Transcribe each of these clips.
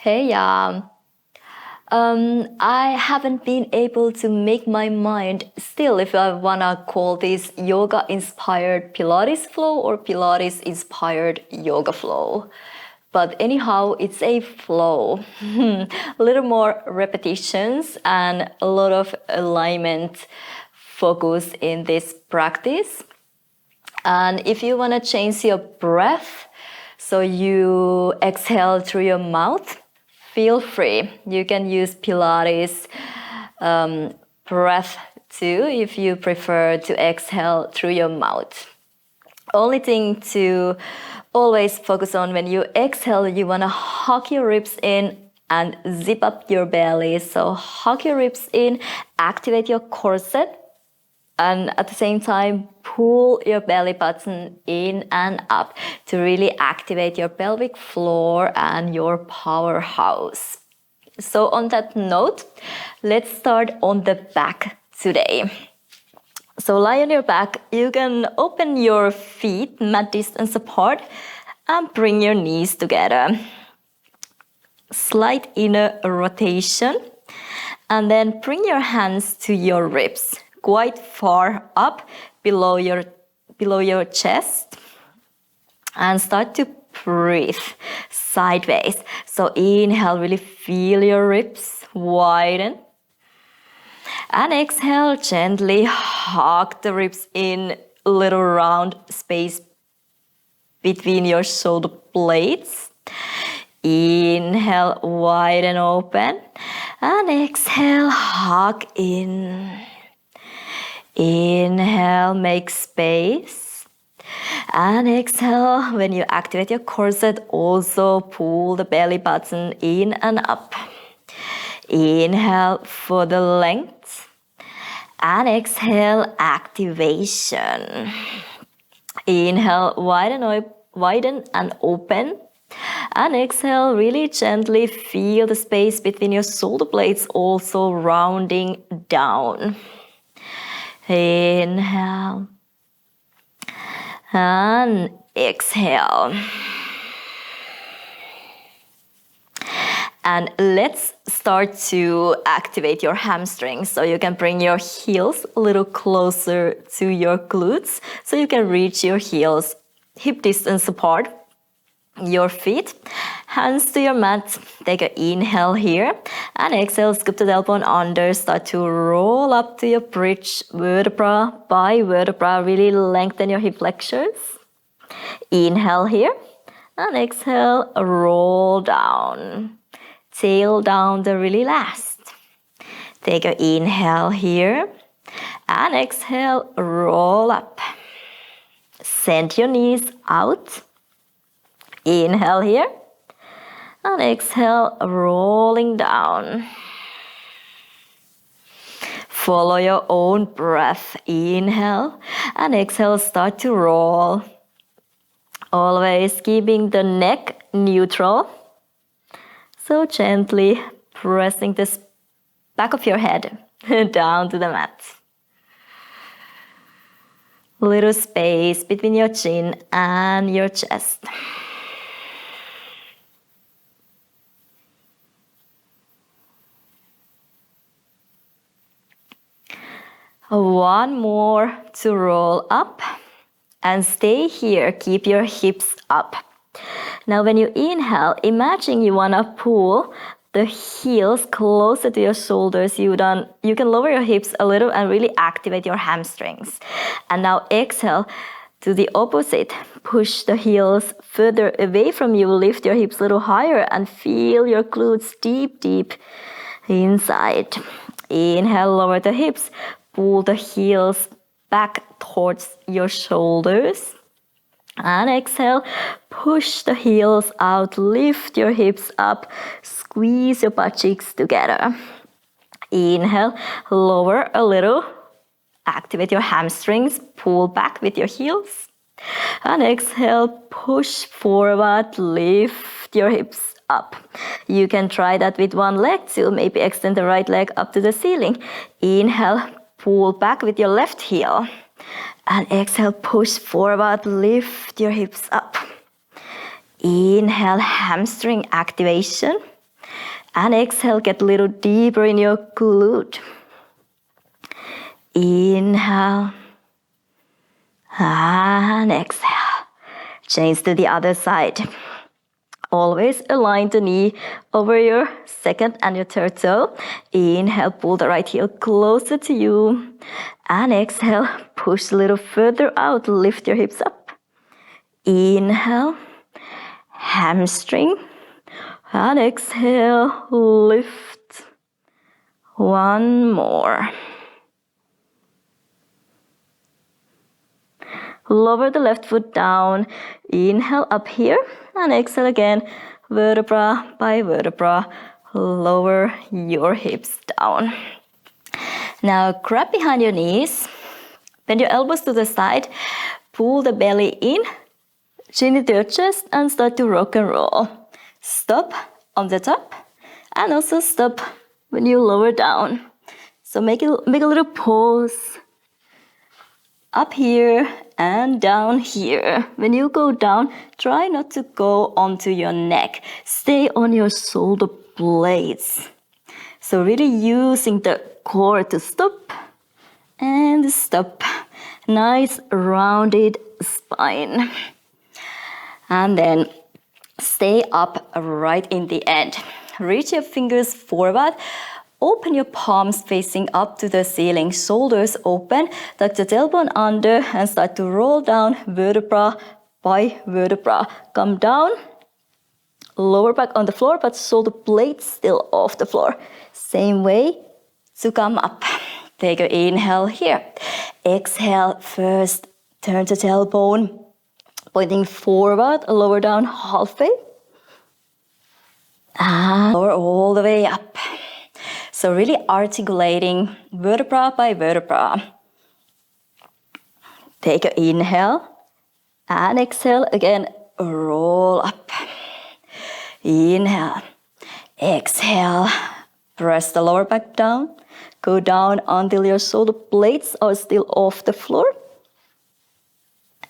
Hey, I haven't been able to make my mind still if I wanna call this yoga-inspired Pilates flow or Pilates-inspired yoga flow. But anyhow, it's a flow. A little more repetitions and a lot of alignment focus in this practice. And if you wanna change your breath, so you exhale through your mouth, feel free. You can use Pilates breath too if you prefer to exhale through your mouth. Only thing to always focus on when you exhale, you want to hug your ribs in and zip up your belly. So hug your ribs in, activate your corset, and at the same time, pull your belly button in and up to really activate your pelvic floor and your powerhouse. So on that note, let's start on the back today. So lie on your back. You can open your feet mat distance apart and bring your knees together. Slight inner rotation. And then bring your hands to your ribs, quite far up below your chest. And start to breathe sideways. So inhale, really feel your ribs widen. And exhale, gently hug the ribs in, a little round space between your shoulder blades. Inhale, widen open. And exhale, hug in. Inhale, make space. And exhale, when you activate your corset, also pull the belly button in and up. Inhale for the length. And exhale, activation. Inhale, widen and open. And exhale, really gently feel the space between your shoulder blades also rounding down. Inhale. And exhale. And let's start to activate your hamstrings. So you can bring your heels a little closer to your glutes. So you can reach your heels hip distance apart. Your feet, hands to your mat. Take an inhale here. And exhale, scoop the tailbone under. Start to roll up to your bridge, vertebra by vertebra. Really lengthen your hip flexors. Inhale here. And exhale, roll down. Tail down the really last. Take an inhale here. And exhale, roll up. Send your knees out. Inhale here. And exhale, rolling down. Follow your own breath. Inhale. And exhale, start to roll. Always keeping the neck neutral. So gently pressing the back of your head down to the mat. Little space between your chin and your chest. One more to roll up and stay here. Keep your hips up. Now when you inhale, imagine you want to pull the heels closer to your shoulders. You can lower your hips a little and really activate your hamstrings. And now exhale to the opposite. Push the heels further away from you. Lift your hips a little higher and feel your glutes deep, deep inside. Inhale, lower the hips. Pull the heels back towards your shoulders. And exhale, push the heels out, lift your hips up, squeeze your butt cheeks together. Inhale, lower a little, activate your hamstrings, pull back with your heels. And exhale, push forward, lift your hips up. You can try that with one leg too, maybe extend the right leg up to the ceiling. Inhale, pull back with your left heel. And exhale, push forward, lift your hips up. Inhale, hamstring activation. And exhale, get a little deeper in your glute. Inhale. And exhale. Change to the other side. Always align the knee over your second and your third toe. Inhale, pull the right heel closer to you. And exhale, push a little further out. Lift your hips up. Inhale, hamstring. And exhale, lift. One more. Lower the left foot down. Inhale up here. And exhale again, vertebra by vertebra. Lower your hips down. Now grab behind your knees. Bend your elbows to the side. Pull the belly in. Chin into your chest and start to rock and roll. Stop on the top. And also stop when you lower down. So make a little pause. Up here and down here. When you go down, try not to go onto your neck. Stay on your shoulder blades. So really using the core to stop and stop. Nice rounded spine. And then stay up right in the end. Reach your fingers forward. Open your palms facing up to the ceiling, shoulders open, tuck the tailbone under and start to roll down vertebra by vertebra. Come down, lower back on the floor, but shoulder blades still off the floor. Same way to come up. Take an inhale here. Exhale first, turn the tailbone, pointing forward, lower down halfway. And lower all the way up. So really articulating vertebra by vertebra. Take an inhale and exhale again, roll up. Inhale, exhale, press the lower back down. Go down until your shoulder blades are still off the floor.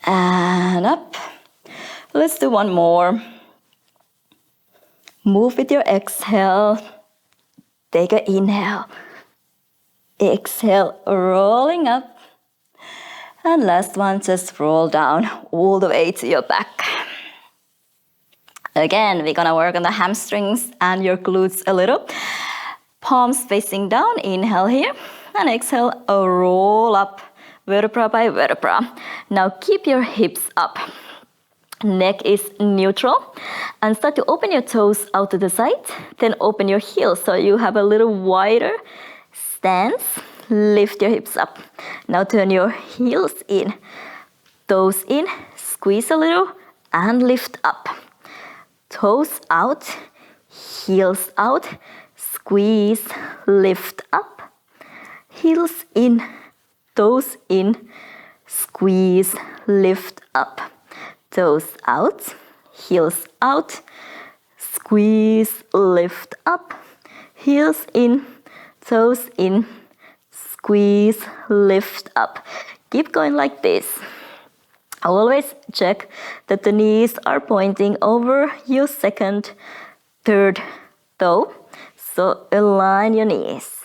And up. Let's do one more. Move with your exhale. Take an inhale. Exhale, rolling up. And last one, just roll down all the way to your back. Again, we're gonna work on the hamstrings and your glutes a little. Palms facing down, inhale here. And exhale, roll up, vertebra by vertebra. Now keep your hips up. Neck is neutral. And start to open your toes out to the side. Then open your heels so you have a little wider stance. Lift your hips up. Now turn your heels in. Toes in, squeeze a little and lift up. Toes out, heels out, squeeze, lift up. Heels in, toes in, squeeze, lift up. Toes out, heels out, squeeze, lift up. Heels in, toes in, squeeze, lift up. Keep going like this. Always check that the knees are pointing over your second, third toe. So align your knees.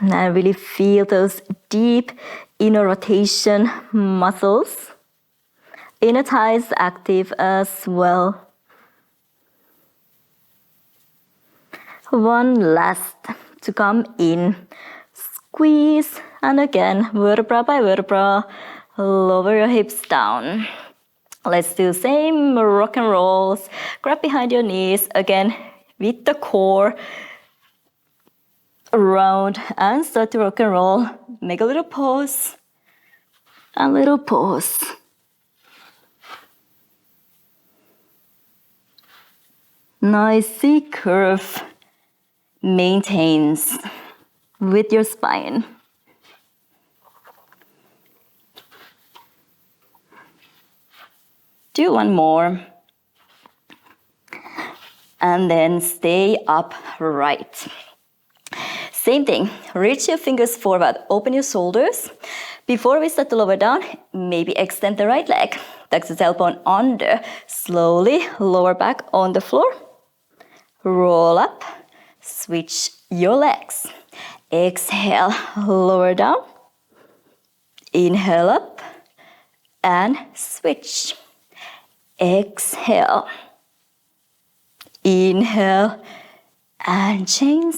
Now really feel those deep inner rotation muscles. Inner thighs active as well. One last to come in. Squeeze and again vertebra by vertebra. Lower your hips down. Let's do same rock and rolls. Grab behind your knees again with the core. Round and start to rock and roll. Make a little pause. A little pause. Nice C curve maintains with your spine. Do one more. And then stay upright. Same thing, reach your fingers forward, open your shoulders. Before we start to lower down, maybe extend the right leg. tuck the tailbone under. Slowly lower back on the floor. Roll up. Switch your legs. Exhale, lower down. Inhale up and switch. Exhale. Inhale and change.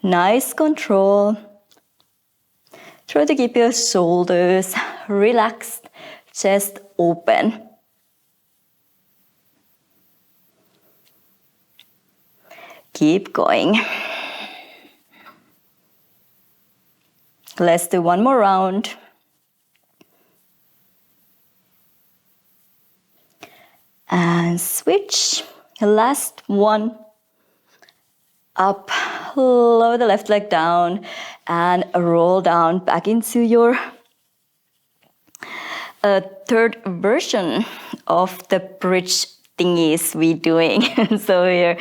Nice control. Try to keep your shoulders relaxed, chest open. Keep going. Let's do one more round. And switch. Last one. Up, lower the left leg down and roll down back into your third version of the bridge thingies we're doing. So here,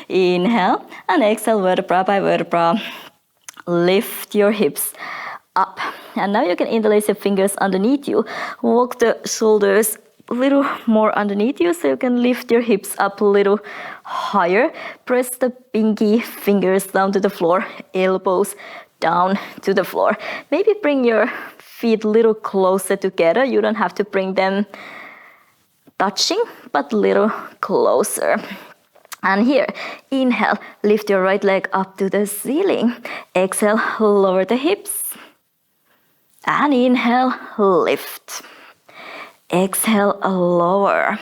inhale and exhale vertebra by vertebra. Lift your hips up. And now you can interlace your fingers underneath you. Walk the shoulders a little more underneath you so you can lift your hips up a little higher. Press the pinky fingers down to the floor, elbows down to the floor. Maybe bring your feet a little closer together. You don't have to bring them touching, but a little closer. And here, inhale, lift your right leg up to the ceiling. Exhale, lower the hips. And inhale, lift. Exhale, lower.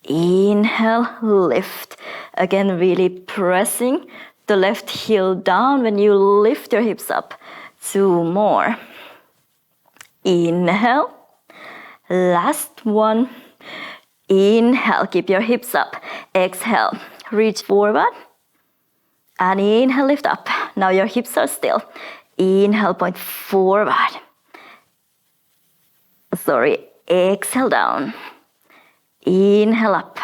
Inhale, lift. Again, really pressing the left heel down when you lift your hips up. 2 more. Inhale. Last one. Inhale, keep your hips up. Exhale, reach forward. And inhale, lift up. Now your hips are still. Inhale, point forward. Exhale down. Inhale up.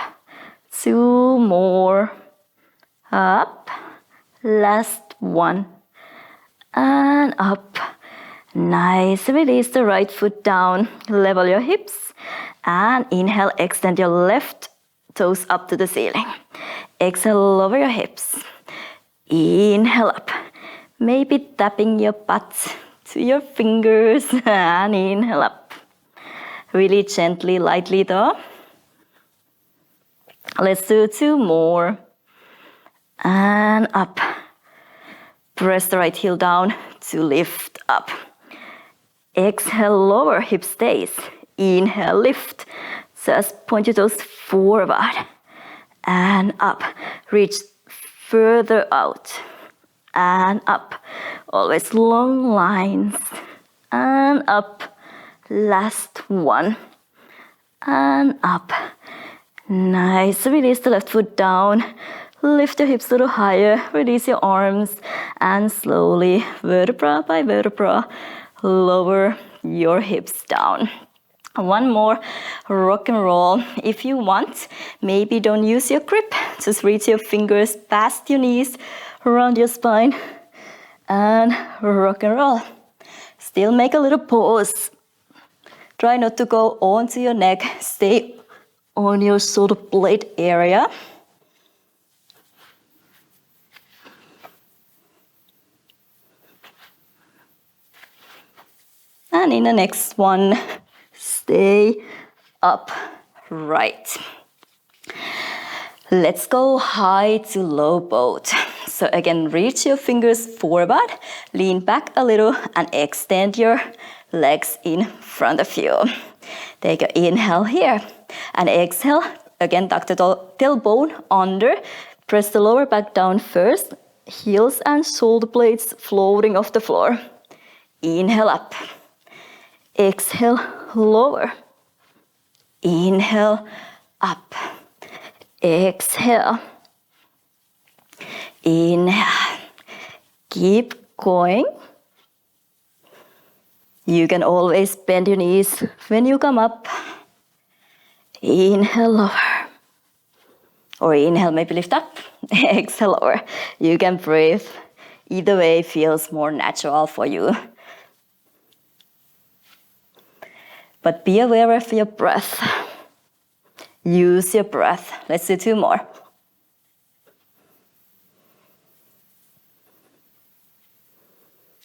2 more. Up. Last one. And up. Nice. Release the right foot down. Level your hips. And inhale, extend your left toes up to the ceiling. Exhale, lower your hips. Inhale up. Maybe tapping your butt to your fingers. And inhale up. Really gently, lightly though. Let's do 2 more. And up. Press the right heel down to lift up. Exhale, lower, hip stays. Inhale, lift. Just point your toes forward. And up. Reach further out. And up. Always long lines. And up. Last one. And up. Nice. Release the left foot down. Lift your hips a little higher. Release your arms. And slowly, vertebra by vertebra, lower your hips down. One more rock and roll. If you want, maybe don't use your grip. Just reach your fingers past your knees, around your spine, and rock and roll. Still make a little pause. Try not to go onto your neck. Stay on your shoulder blade area. And in the next one, stay upright. Let's go high to low boat. So again, reach your fingers forward, lean back a little and extend your legs in front of you. Take an inhale here and exhale. Again, tuck the tailbone under. Press the lower back down first. Heels and shoulder blades floating off the floor. Inhale up. Exhale, lower. Inhale, up. Exhale. Inhale. Keep going. You can always bend your knees when you come up. Inhale, lower. Or inhale, maybe lift up. Exhale, lower. You can breathe. Either way feels more natural for you. But be aware of your breath. Use your breath. Let's do 2 more.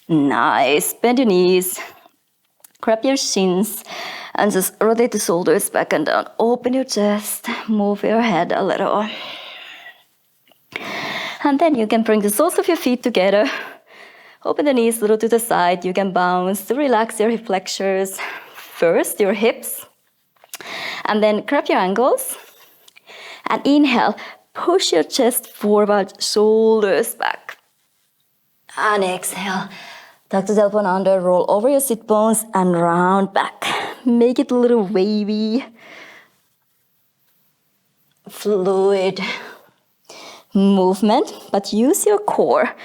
Nice. Bend your knees. Grab your shins and just rotate the shoulders back and down. Open your chest. Move your head a little. And then you can bring the soles of your feet together. Open the knees a little to the side. You can bounce to relax your hip flexors. First, your hips. And then grab your ankles. And inhale. Push your chest forward, shoulders back. And exhale. Tuck the tailbone under, roll over your sit bones and round back. Make it a little wavy. Fluid movement, but use your core.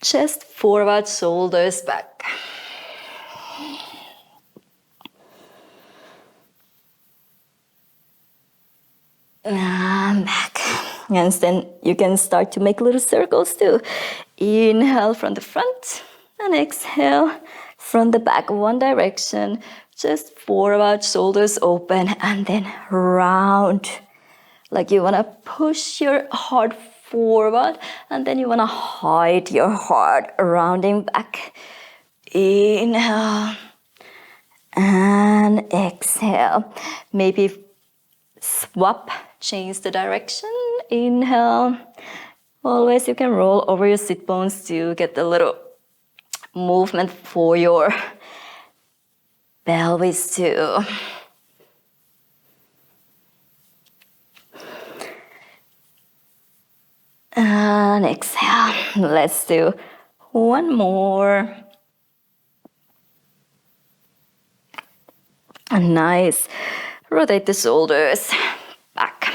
Chest forward, shoulders back. And back. And then you can start to make little circles too. Inhale from the front and exhale from the back. One direction. Just forward, shoulders open, and then round. Like you want to push your heart forward, and then you want to hide your heart, rounding back. Inhale and exhale. Maybe swap, change the direction. Inhale. Always you can roll over your sit bones to get a little movement for your pelvis too. And exhale. Let's do 1 more. And nice. Rotate the shoulders back.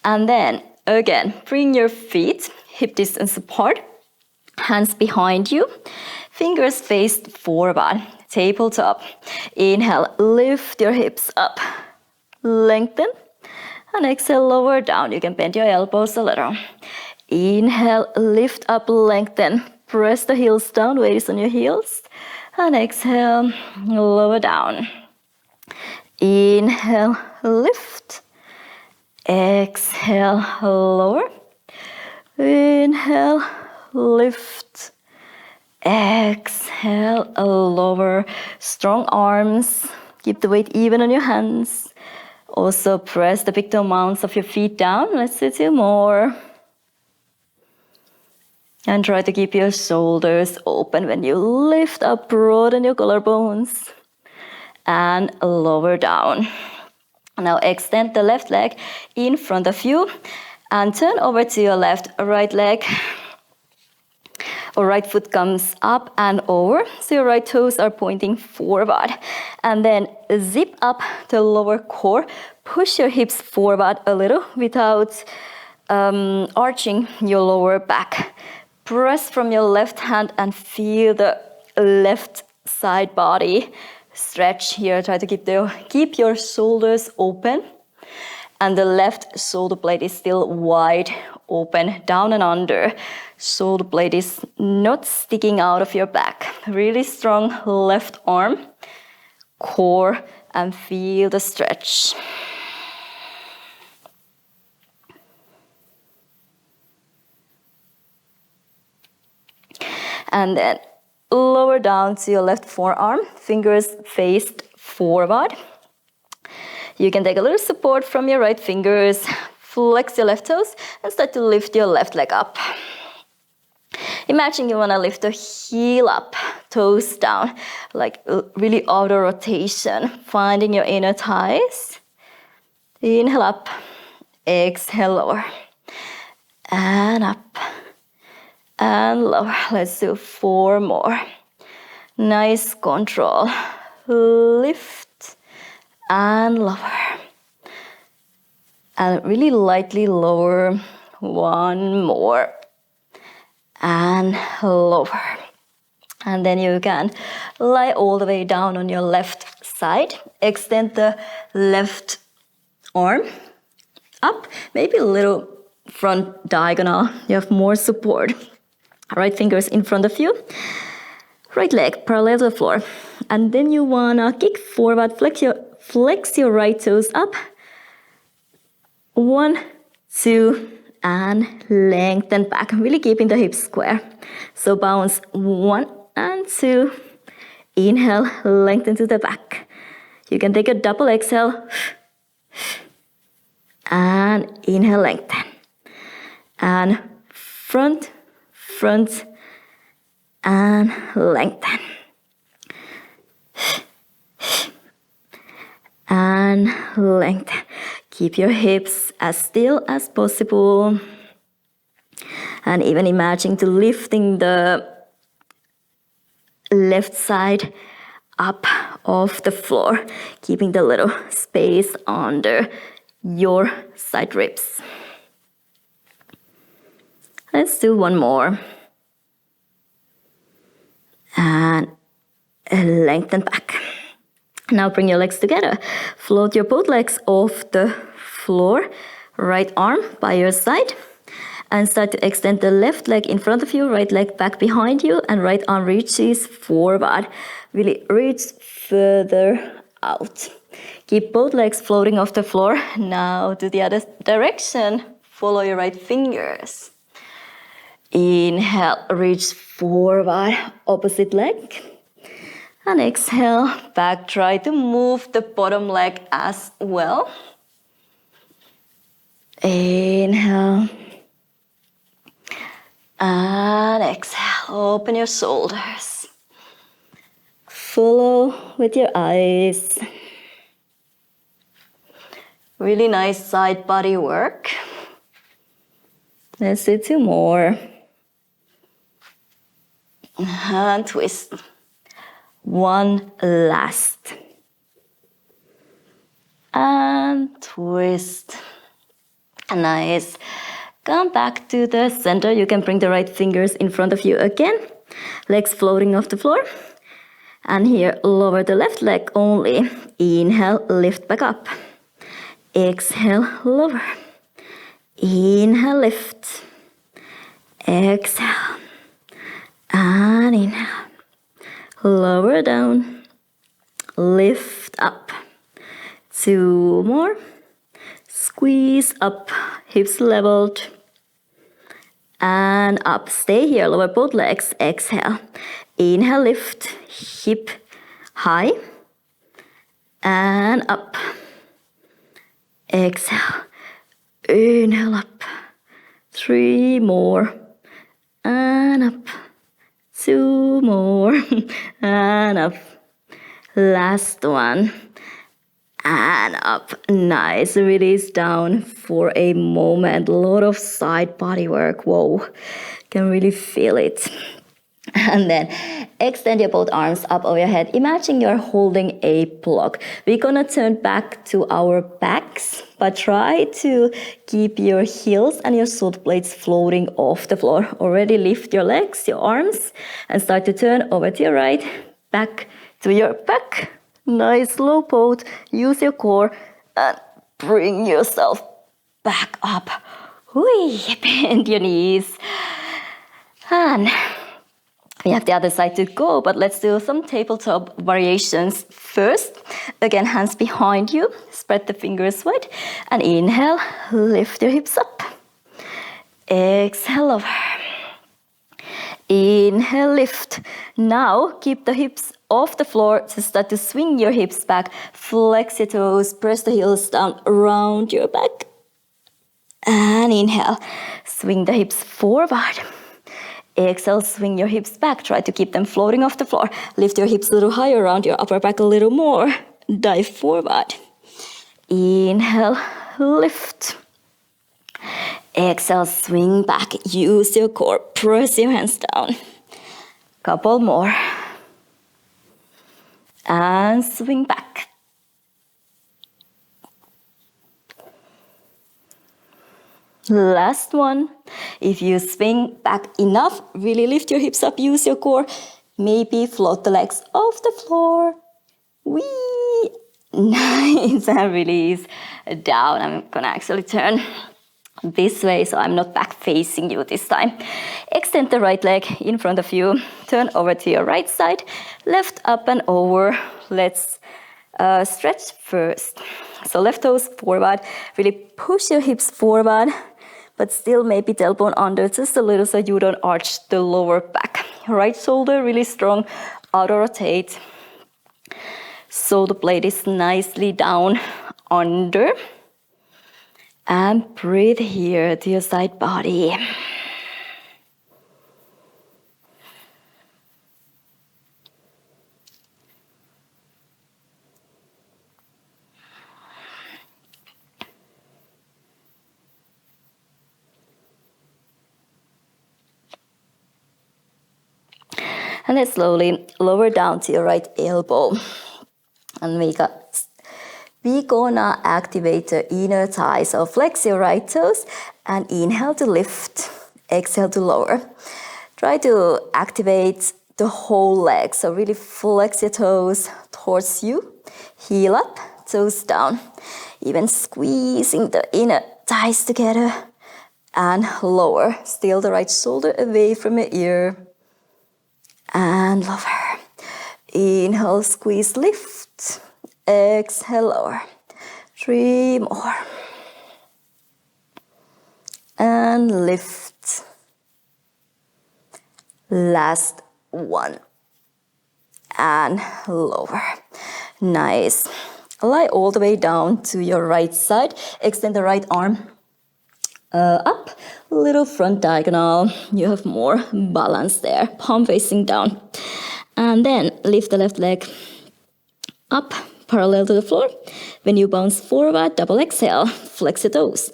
And then again, bring your feet hip distance apart. Hands behind you. Fingers faced forward. Tabletop. Inhale, lift your hips up. Lengthen. And exhale, lower down. You can bend your elbows a little. Inhale, lift up, lengthen. Press the heels down, weight is on your heels. And exhale, lower down. Inhale, lift. Exhale, lower. Inhale, lift. Exhale, lower. Strong arms. Keep the weight even on your hands. Also press the big toe mounts of your feet down. Let's do 2 more. And try to keep your shoulders open when you lift up, broaden your collarbones. And lower down. Now extend the left leg in front of you and turn over to your left. Right leg or right foot comes up and over. So your right toes are pointing forward. And then zip up the lower core. Push your hips forward a little without arching your lower back. Press from your left hand and feel the left side body stretch here. Try to keep your shoulders open. And the left shoulder blade is still wide open, down and under. Shoulder blade is not sticking out of your back. Really strong left arm, core, and feel the stretch. And then lower down to your left forearm, fingers faced forward. You can take a little support from your right fingers, flex your left toes, and start to lift your left leg up. Imagine you want to lift the heel up, toes down, like really outer rotation, finding your inner thighs. Inhale up, exhale lower, and up, and lower. Let's do 4 more. Nice control. Lift and lower. And really lightly lower. 1 more. And lower. And then you can lie all the way down on your left side. Extend the left arm up. Maybe a little front diagonal. You have more support. Right fingers in front of you. right leg parallel to the floor. And then you wanna kick forward, flex your right toes up. 1, 2, and lengthen back. Really keeping the hips square. So bounce 1 and 2. Inhale, lengthen to the back. You can take a double exhale. And inhale, lengthen. And front, and lengthen. And lengthen. Keep your hips as still as possible. And even imagine to lifting the left side up off the floor, keeping the little space under your side ribs. Let's do one more. And lengthen back. Now bring your legs together. Float your both legs off the floor. Right arm by your side. And start to extend the left leg in front of you, right leg back behind you, and right arm reaches forward. Really reach further out. Keep both legs floating off the floor. Now to the other direction. Follow your right fingers. Inhale, reach forward, opposite leg. And exhale, back. Try to move the bottom leg as well. Inhale. And exhale, open your shoulders. Follow with your eyes. Really nice side body work. Let's do 2 more. And twist. 1 last. And twist. Nice. Come back to the center. You can bring the right fingers in front of you again. Legs floating off the floor. And here, lower the left leg only. Inhale, lift back up. Exhale, lower. Inhale, lift. Exhale. And inhale. Lower down. Lift up. 2 more. Squeeze up. Hips leveled. And up. Stay here. Lower both legs. Exhale. Inhale, lift. Hip high. And up. Exhale. Inhale up. 3 more. And up. 2 more. And up. Last one. And up. Nice. Release down for a moment. A lot of side body work. Whoa. Can really feel it. And then extend your both arms up over your head. Imagine you're holding a block. We're gonna turn back to our backs, but try to keep your heels and your shoulder blades floating off the floor. Already lift your legs, your arms, and start to turn over to your right, back to your back. Nice low pose. Use your core and bring yourself back up. Whee, bend your knees. And we have the other side to go, but let's do some tabletop variations first. Again, hands behind you. Spread the fingers wide. And inhale, lift your hips up. Exhale, over. Inhale, lift. Now, keep the hips off the floor to start to swing your hips back. Flex your toes, press the heels down around your back. And inhale, swing the hips forward. Exhale, swing your hips back. Try to keep them floating off the floor. Lift your hips a little higher around your upper back a little more. Dive forward. Inhale, lift. Exhale, swing back. Use your core. Press your hands down. Couple more. And swing back. Last one. If you swing back enough, really lift your hips up, use your core. Maybe float the legs off the floor. Whee! Nice. And release down. I'm gonna actually turn this way, so I'm not back facing you this time. Extend the right leg in front of you. Turn over to your right side. Left up and over. Let's stretch first. So left toes forward. Really push your hips forward, but still maybe tailbone under just a little so you don't arch the lower back. Right shoulder really strong. Auto rotate. Shoulder blade is nicely down under. And breathe here to your side body. And then slowly lower down to your right elbow. And we gonna activate the inner thighs. So flex your right toes and inhale to lift. Exhale to lower. Try to activate the whole leg. So really flex your toes towards you. Heel up, toes down. Even squeezing the inner thighs together. And lower. Still the right shoulder away from your ear. And lower. Inhale, squeeze, lift. Exhale, lower. 3 more. And lift. Last one. And lower. Nice. Lie all the way down to your right side. Extend the right arm up. Little front diagonal. You have more balance there. Palm facing down. And then lift the left leg up, parallel to the floor. When you bounce forward, double exhale. Flex your toes.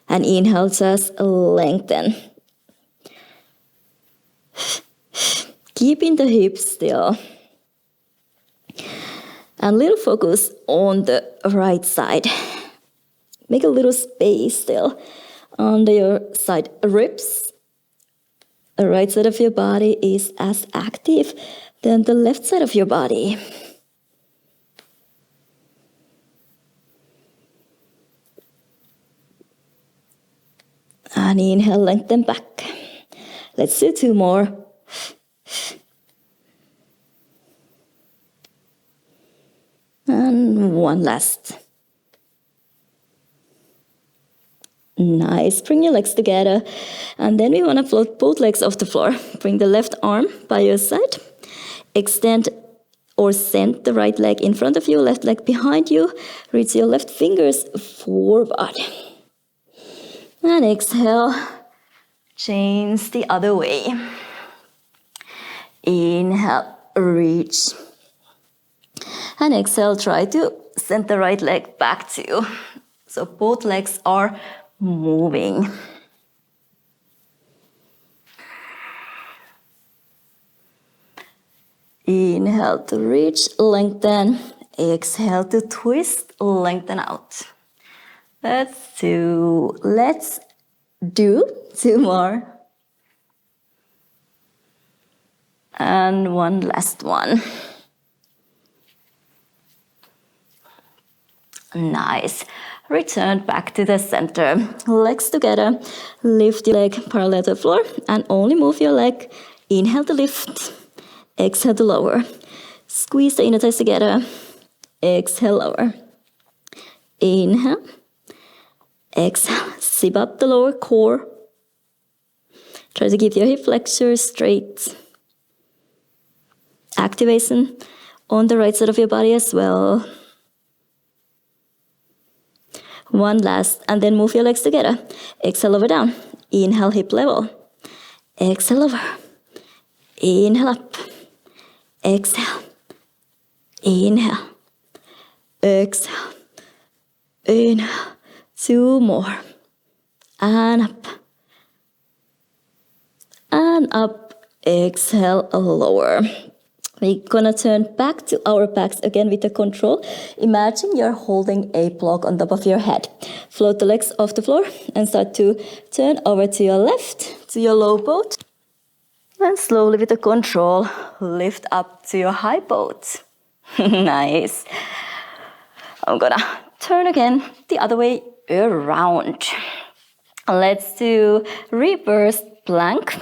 And inhale, just lengthen. Keeping the hips still. And little focus on the right side. Make a little space still under your side ribs. The right side of your body is as active than the left side of your body. And inhale, lengthen back. Let's do 2 more. And 1 last. Nice. Bring your legs together. And then we want to float both legs off the floor. Bring the left arm by your side. Extend or send the right leg in front of you, left leg behind you. Reach your left fingers forward. And exhale. Change the other way. Inhale, reach. And exhale, try to send the right leg back to you. So both legs are moving. Inhale to reach, lengthen. Exhale to twist, lengthen out. Let's do 2 more. And 1 last one. Nice. Return back to the center. Legs together. Lift your leg parallel to the floor and only move your leg. Inhale to lift. Exhale to lower. Squeeze the inner thighs together. Exhale, lower. Inhale. Exhale. Zip up the lower core. Try to keep your hip flexors straight. Activation on the right side of your body as well. 1 last, and then move your legs together. Exhale, over down. Inhale, hip level. Exhale, over. Inhale, up. Exhale. Inhale. Exhale. Inhale. 2 more. And up. And up. Exhale, lower. We're gonna turn back to our backs again with the control. Imagine you're holding a block on top of your head. Float the legs off the floor and start to turn over to your left, to your low boat. And slowly with the control, lift up to your high boat. Nice. I'm gonna turn again the other way around. Let's do reverse plank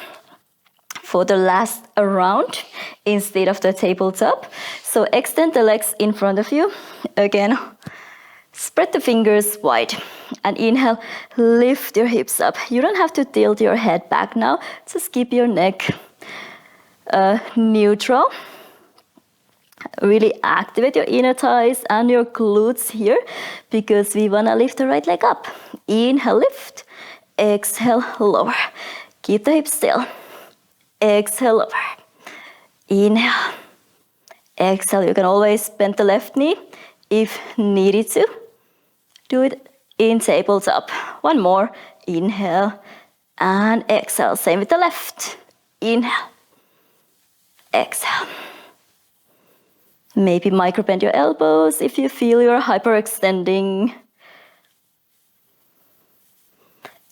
for the last round instead of the tabletop. So extend the legs in front of you. Again, spread the fingers wide and inhale, lift your hips up. You don't have to tilt your head back now, just keep your neck neutral. Really activate your inner thighs and your glutes here because we want to lift the right leg up. Inhale, lift. Exhale, lower. Keep the hips still. Exhale, lower. Inhale. Exhale. You can always bend the left knee if needed to. Do it in tabletop. One more. Inhale and exhale. Same with the left. Inhale. Exhale. Maybe micro-bend your elbows if you feel you're hyperextending.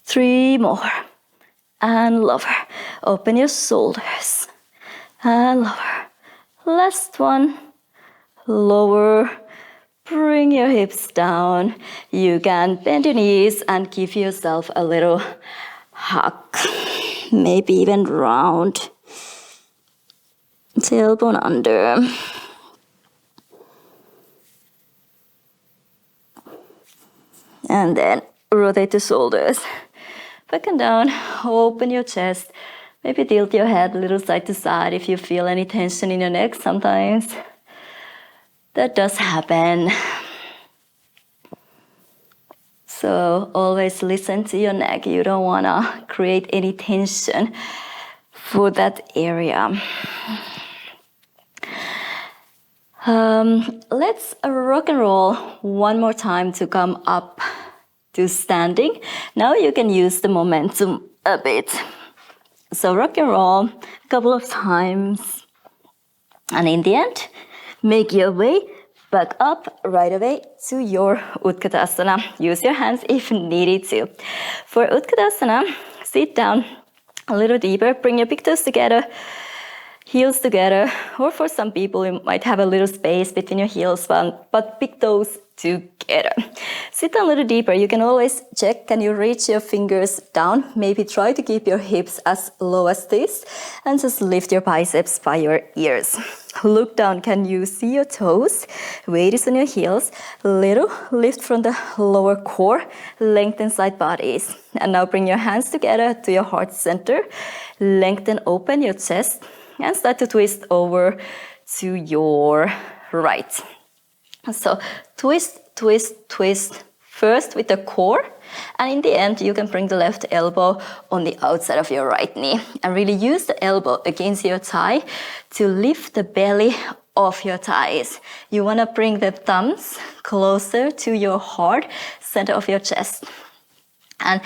3 more. And lower. Open your shoulders. And lower. Last one. Lower. Bring your hips down. You can bend your knees and give yourself a little hug. Maybe even round. Tailbone under. And then rotate the shoulders. Back and down, open your chest. Maybe tilt your head a little side to side if you feel any tension in your neck sometimes. That does happen. So always listen to your neck. You don't want to create any tension for that area. Let's rock and roll one more time to come up to standing. Now you can use the momentum a bit. So rock and roll a couple of times. And in the end, make your way back up right away to your Utkatasana. Use your hands if needed to. For Utkatasana, sit down a little deeper. Bring your big toes together. Heels together, or for some people you might have a little space between your heels, but big toes together. Sit down a little deeper. You can always check, can you reach your fingers down? Maybe try to keep your hips as low as this and just lift your biceps by your ears. Look down, can you see your toes? Weight is on your heels. Little lift from the lower core, lengthen side bodies. And now bring your hands together to your heart center. Lengthen, open your chest. And start to twist over to your right. So twist, twist, twist. First with the core. And in the end, you can bring the left elbow on the outside of your right knee. And really use the elbow against your thigh to lift the belly of your thighs. You want to bring the thumbs closer to your heart, center of your chest. And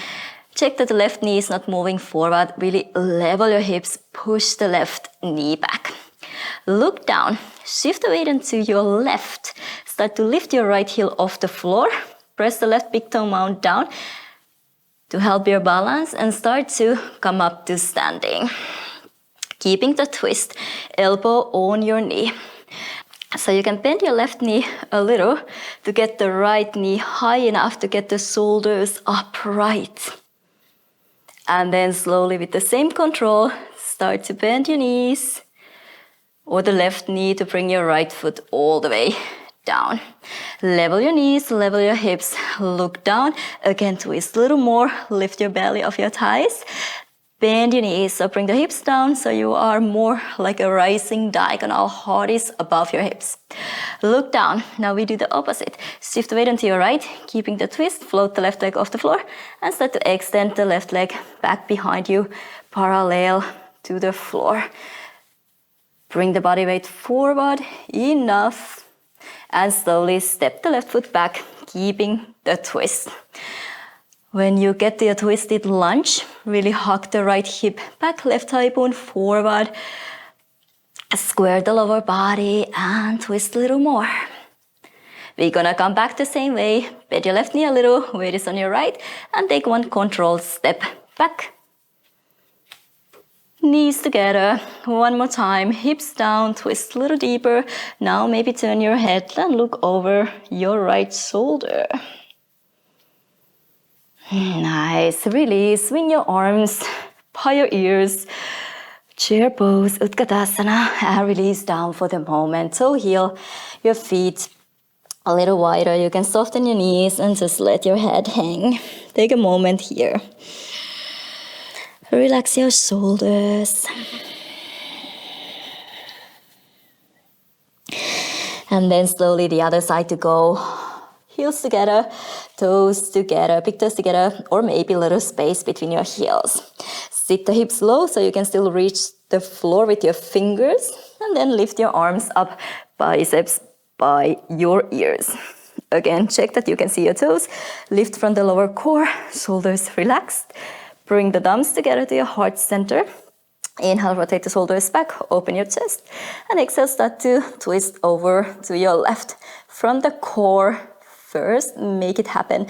check that the left knee is not moving forward. Really level your hips, push the left knee back. Look down, shift the weight into your left. Start to lift your right heel off the floor. Press the left big toe mound down to help your balance and start to come up to standing. Keeping the twist, elbow on your knee. So you can bend your left knee a little to get the right knee high enough to get the shoulders upright. And then slowly with the same control, start to bend your knees or the left knee to bring your right foot all the way down. Level your knees, level your hips, look down. Again, twist a little more, lift your belly off your thighs. Bend your knees, so bring the hips down so you are more like a rising diagonal. Heart is above your hips. Look down. Now we do the opposite. Shift the weight onto your right, keeping the twist. Float the left leg off the floor and start to extend the left leg back behind you, parallel to the floor. Bring the body weight forward, enough. And slowly step the left foot back, keeping the twist. When you get to your twisted lunge, really hug the right hip back, left thigh bone forward. Square the lower body and twist a little more. We're gonna come back the same way. Bend your left knee a little, weight is on your right, and take one controlled step back. Knees together, one more time, hips down, twist a little deeper. Now maybe turn your head and look over your right shoulder. Nice. Release. Swing your arms by your ears. Chair pose, Utkatasana, and release down for the moment. Toe heel your feet a little wider. You can soften your knees and just let your head hang. Take a moment here. Relax your shoulders. And then slowly the other side to go. Heels together, toes together, big toes together, or maybe a little space between your heels. Sit the hips low so you can still reach the floor with your fingers. And then lift your arms up, biceps by your ears. Again, check that you can see your toes. Lift from the lower core, shoulders relaxed. Bring the thumbs together to your heart center. Inhale, rotate the shoulders back, open your chest. And exhale, start to twist over to your left. From the core first, make it happen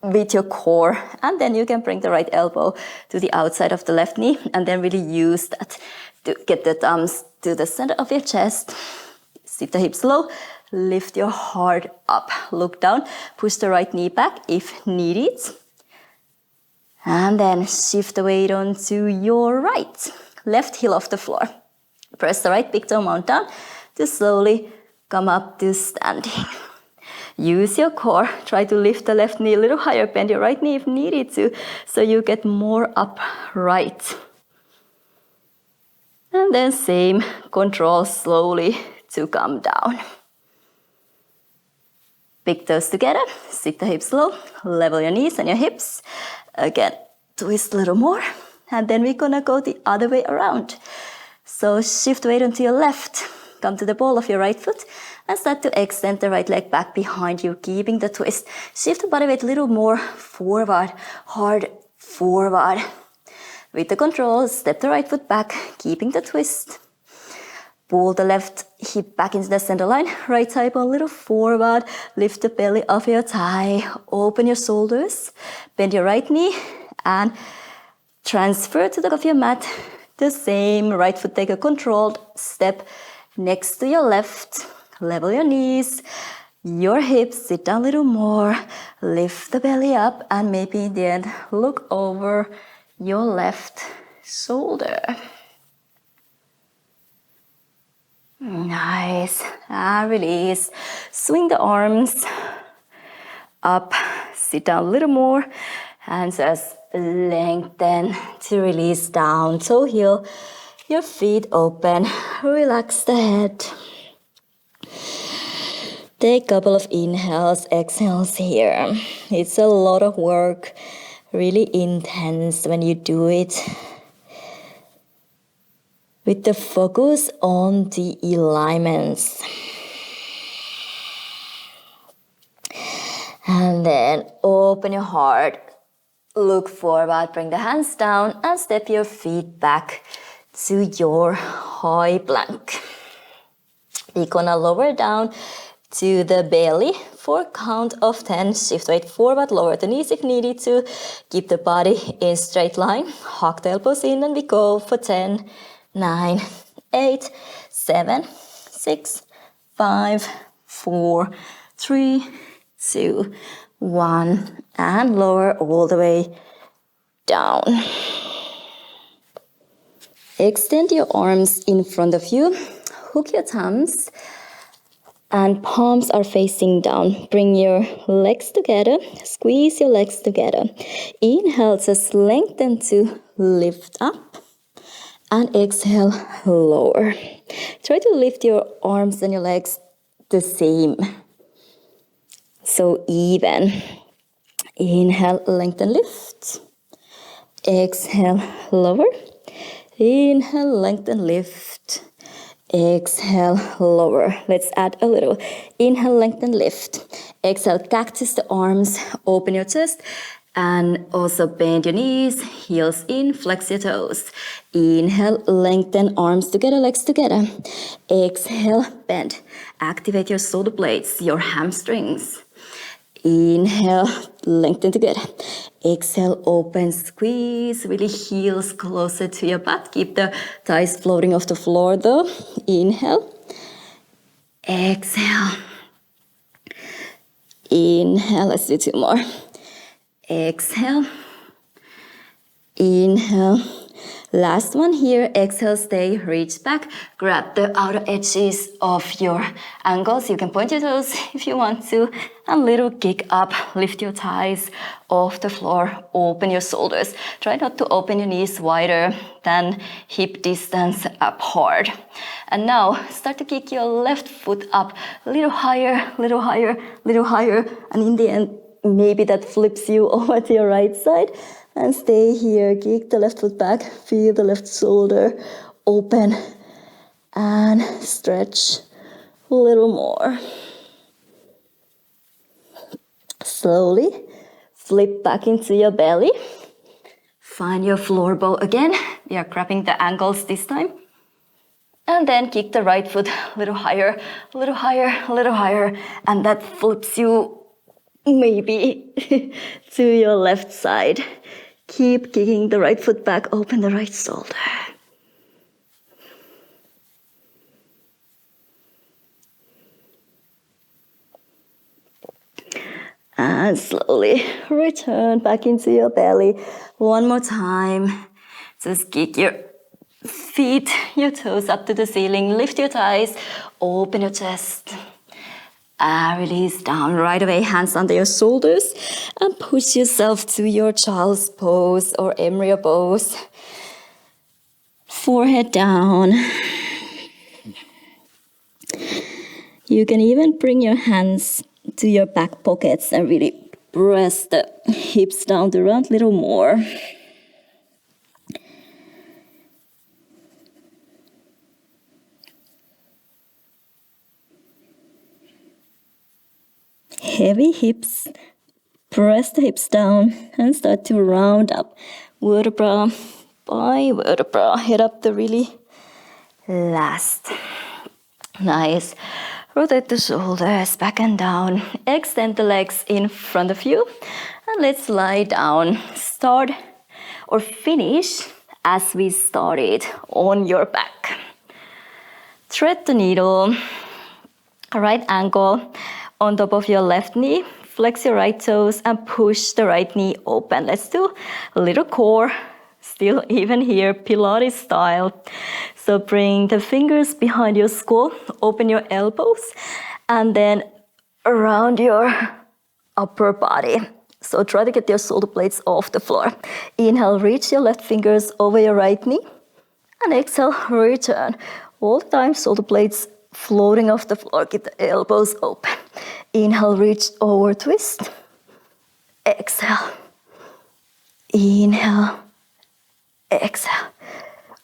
with your core. And then you can bring the right elbow to the outside of the left knee. And then really use that to get the thumbs to the center of your chest. Sit the hips low. Lift your heart up. Look down. Push the right knee back if needed. And then shift the weight onto your right. Left heel off the floor. Press the right big toe mount down to slowly come up to standing. Use your core. Try to lift the left knee a little higher. Bend your right knee if needed to, so you get more upright. And then same, control slowly to come down. Big toes together, sit the hips low, level your knees and your hips. Again, twist a little more. And then we're gonna go the other way around. So shift weight onto your left. Come to the ball of your right foot and start to extend the right leg back behind you, keeping the twist. Shift the body weight a little more forward, hard forward. With the control, step the right foot back, keeping the twist. Pull the left hip back into the center line. Right thigh bone a little forward. Lift the belly of your thigh. Open your shoulders. Bend your right knee and transfer to the back of your mat. The same. Right foot, take a controlled step next to your left. Level your knees, your hips. Sit down a little more. Lift the belly up and maybe in the end, look over your left shoulder. Nice. And release. Swing the arms up. Sit down a little more. And just lengthen to release down. Toe heel. Your feet open. Relax the head. Take a couple of inhales, exhales here. It's a lot of work. Really intense when you do it. With the focus on the alignments. And then open your heart. Look forward, bring the hands down and step your feet back to your high plank. We're gonna lower down to the belly for count of 10. Shift weight forward, lower the knees if needed to. Keep the body in straight line. Hug the elbows in and we go for 10. 9, 8, 7, 6, 5, 4, 3, 2, 1. And lower all the way down. Extend your arms in front of you. Hook your thumbs. And palms are facing down. Bring your legs together. Squeeze your legs together. Inhale, just lengthen to lift up. And exhale, lower. Try to lift your arms and your legs the same. So even. Inhale, lengthen, lift. Exhale, lower. Inhale, lengthen, lift. Exhale, lower. Let's add a little. Inhale, lengthen, lift. Exhale, cactus the arms. Open your chest. And also bend your knees, heels in, flex your toes. Inhale, lengthen, arms together, legs together. Exhale, bend. Activate your shoulder blades, your hamstrings. Inhale, lengthen together. Exhale, open, squeeze. Really heels closer to your butt. Keep the thighs floating off the floor though. Inhale. Exhale. Inhale, let's do 2 more. Exhale. Inhale. Last one here. Exhale, stay, reach back. Grab the outer edges of your ankles. You can point your toes if you want to. And little kick up. Lift your thighs off the floor. Open your shoulders. Try not to open your knees wider than hip distance apart. And now start to kick your left foot up. A little higher, little higher, little higher. And in the end, maybe that flips you over to your right side. And stay here, kick the left foot back, feel the left shoulder open and stretch a little more. Slowly flip back into your belly. Find your floor bow again. We are grabbing the ankles this time. And then kick the right foot a little higher, a little higher, a little higher. And that flips you maybe to your left side. Keep kicking the right foot back, open the right shoulder. And slowly return back into your belly. One more time. Just kick your feet, your toes up to the ceiling. Lift your thighs, open your chest. Release down right away, hands under your shoulders. And push yourself to your child's pose or embryo pose. Forehead down. You can even bring your hands to your back pockets and really press the hips down the round a little more. Heavy hips. Press the hips down and start to round up vertebra by vertebra. Head up the really last. Nice. Rotate the shoulders back and down. Extend the legs in front of you. And let's lie down. Start or finish as we started on your back. Thread the needle. Right ankle on top of your left knee. Flex your right toes and push the right knee open. Let's do a little core. Still even here, Pilates style. So bring the fingers behind your skull, open your elbows, and then around your upper body. So try to get your shoulder blades off the floor. Inhale, reach your left fingers over your right knee. And exhale, return. All the time, shoulder blades floating off the floor. Keep the elbows open. Inhale, reach over, twist. Exhale. Inhale. Exhale.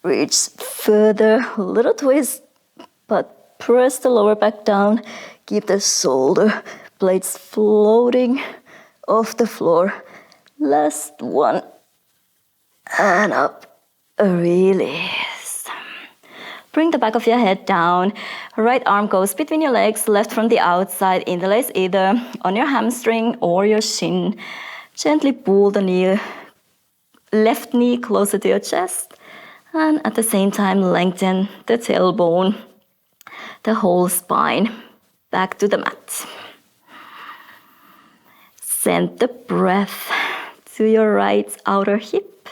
Reach further, little twist, but press the lower back down. Keep the shoulder blades floating off the floor. Last one. And up. Release. Bring the back of your head down. Right arm goes between your legs, left from the outside, interlace either on your hamstring or your shin. Gently pull the left knee closer to your chest. And at the same time, lengthen the tailbone, the whole spine, back to the mat. Send the breath to your right outer hip.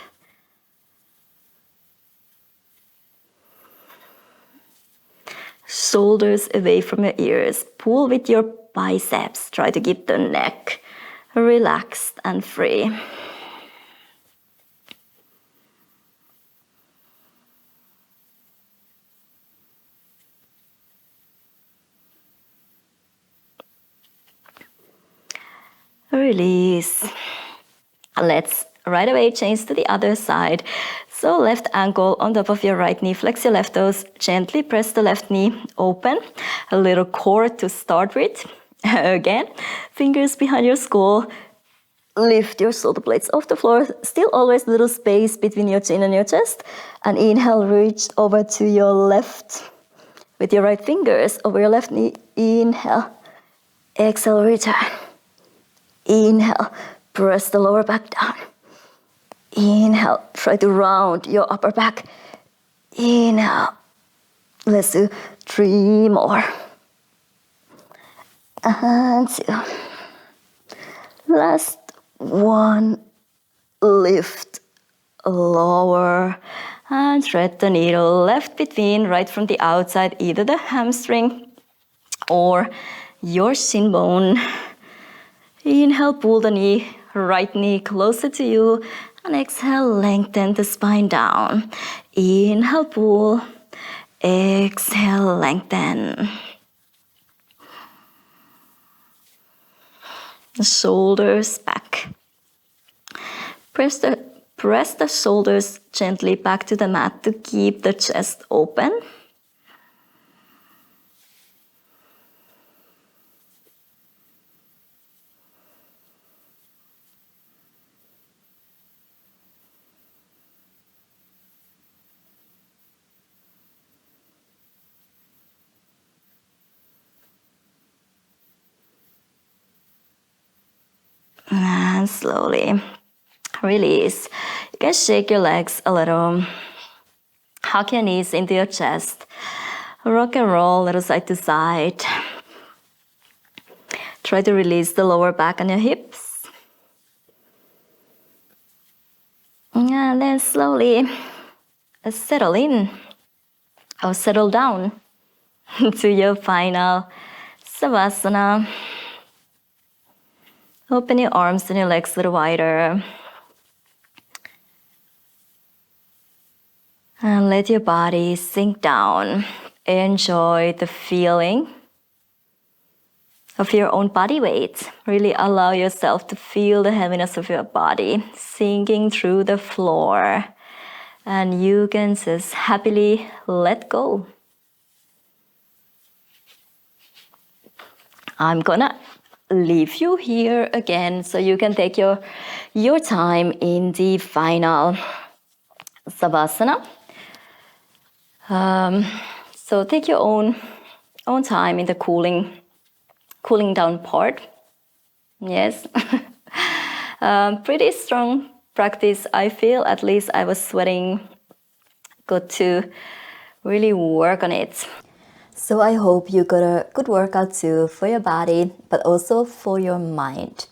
Shoulders away from your ears. Pull with your biceps. Try to keep the neck relaxed and free. Release. Let's right away change to the other side. So left ankle on top of your right knee. Flex your left toes. Gently press the left knee open. A little core to start with. Again, fingers behind your skull. Lift your shoulder blades off the floor. Still always a little space between your chin and your chest. And inhale, reach over to your left with your right fingers over your left knee. Inhale. Exhale, return. Inhale, press the lower back down. Inhale, try to round your upper back. Inhale. Let's do 3 more. And 2. Last 1, lift, lower, and thread the needle left between, right from the outside, either the hamstring or your shin bone. Inhale, pull the right knee closer to you, and exhale, lengthen the spine down. Inhale, pull, exhale, lengthen. The shoulders back. Press the shoulders gently back to the mat to keep the chest open. And slowly release. You can shake your legs a little. Hug your knees into your chest. Rock and roll, little side to side. Try to release the lower back on your hips. And then slowly settle in or settle down to your final savasana. Open your arms and your legs a little wider. And let your body sink down. Enjoy the feeling of your own body weight. Really allow yourself to feel the heaviness of your body sinking through the floor. And you can just happily let go. I'm gonna leave you here again so you can take your time in the final savasana. So take your own time in the cooling down part. Yes. Pretty strong practice, I feel. At least I was sweating. Good to really work on it. So I hope you got a good workout too for your body, but also for your mind.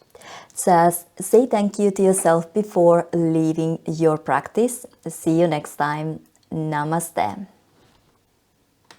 Just say thank you to yourself before leaving your practice. See you next time. Namaste.